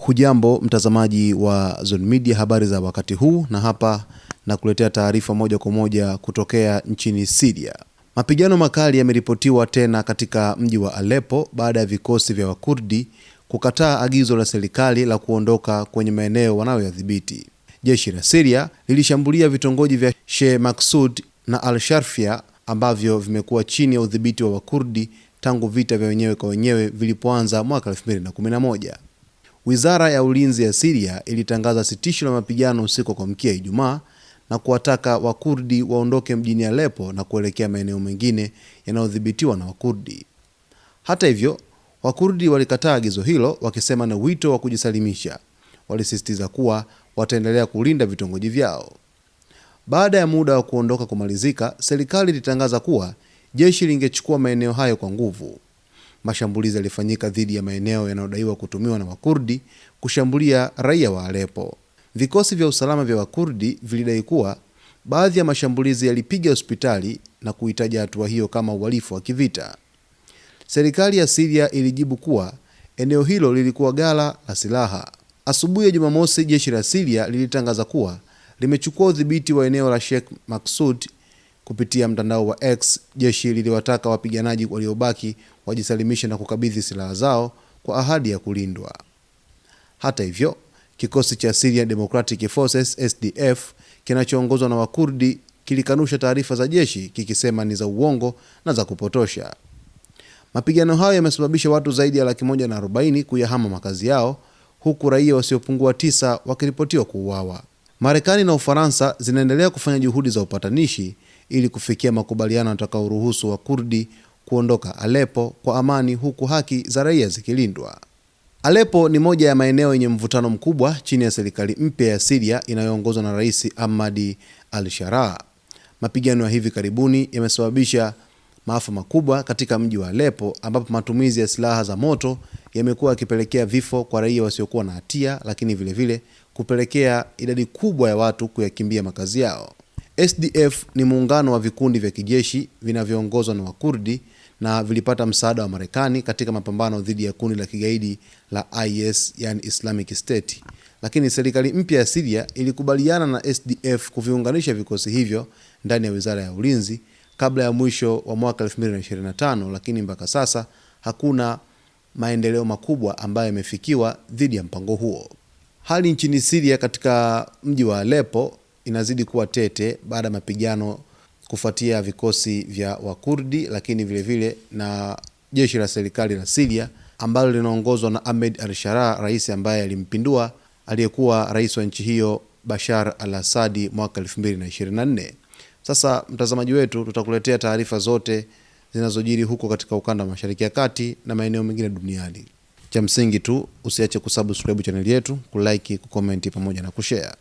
Hujambo mtazamaji wa Zone Media, habari za wakati huu, na hapa na kuletea taarifa moja kwa moja kutokea nchini Syria. Mapigano makali yameripotiwa tena katika mji wa Aleppo baada ya vikosi vya Wakurdi kukataa agizo la serikali la kuondoka kwenye maeneo wanayoyadhibiti. Jeshi la Syria lilishambulia vitongoji vya Sheikh Maksud na Al-Sharfia ambavyo vimekuwa chini ya udhibiti wa Wakurdi tangu vita vya wenyewe kwa wenyewe vilipoanza mwaka 2011. Wizara ya Ulinzi ya Syria ilitangaza sitisho la mapigano usiku kwa mkia Ijumaa na kuwataka Wakurdi waondoke mjini Aleppo na kuelekea maeneo mengine yanayodhibitiwa na Wakurdi. Hata hivyo, Wakurdi walikataa agizo hilo wakisema na wito wa kujisalimisha. Walisisitiza kuwa wataendelea kulinda vitongoji vyao. Baada ya muda wa kuondoka kumalizika, serikali ilitangaza kuwa jeshi lingechukua maeneo hayo kwa nguvu. Mashambulizi yalifanyika dhidi ya maeneo yanayodaiwa kutumiwa na Wakurdi kushambulia raia wa Aleppo. Vikosi vya usalama vya Wakurdi vilidai kuwa baadhi ya mashambulizi yalipiga hospitali na kuitaja hatua hiyo kama uhalifu wa kivita. Serikali ya Syria ilijibu kuwa eneo hilo lilikuwa ghala la silaha. Asubuhi ya Jumamosi, jeshi la Syria lilitangaza kuwa limechukua udhibiti wa eneo la Sheikh Maksud. Kupitia mtandao wa X, jeshi liliwataka wapiganaji waliobaki wajisalimishe na kukabidhi silaha zao kwa ahadi ya kulindwa. Hata hivyo, kikosi cha Syrian Democratic Forces SDF kinachoongozwa na Wakurdi kilikanusha taarifa za jeshi kikisema ni za uongo na za kupotosha. Mapigano hayo yamesababisha watu zaidi ya 140,000 kuyahama makazi yao, huku raia wasiopungua 9 wakiripotiwa kuuawa. Marekani na Ufaransa zinaendelea kufanya juhudi za upatanishi ili kufikia makubaliano yatakayoruhusu Wakurdi kuondoka Aleppo kwa amani, huku haki za raia zikilindwa. Aleppo ni moja ya maeneo yenye mvutano mkubwa chini ya serikali mpya ya Syria inayoongozwa na Rais Ahmad al-Sharaa. Mapigano ya hivi karibuni yamesababisha maafa makubwa katika mji wa Aleppo, ambapo matumizi ya silaha za moto yamekuwa yakipelekea vifo kwa raia wasiokuwa na hatia, lakini vile kupelekea idadi kubwa ya watu kuyakimbia makazi yao. SDF ni muungano wa vikundi vya kijeshi vinavyoongozwa na Wakurdi na vilipata msaada wa Marekani katika mapambano dhidi ya kundi la kigaidi la IS, yani Islamic State. Lakini serikali mpya ya Syria ilikubaliana na SDF kuviunganisha vikosi hivyo ndani ya Wizara ya Ulinzi kabla ya mwisho wa mwaka 2025, lakini mpaka sasa hakuna maendeleo makubwa ambayo yamefikiwa dhidi ya mpango huo. Hali nchini Syria katika mji wa Aleppo inazidi kuwa tete baada ya mapigano kufuatia vikosi vya Wakurdi, lakini vile na jeshi la serikali la Syria ambalo linaongozwa na Ahmed al-Sharaa, rais ambaye alimpindua aliyekuwa rais wa nchi hiyo Bashar al-Assad mwaka 2024. Sasa mtazamaji wetu, tutakuletea taarifa zote zinazojiri huko katika ukanda wa Mashariki ya Kati na maeneo mengine duniani. Cha msingi tu usiache kusubscribe channel yetu, kulike, kucomment pamoja na kushare.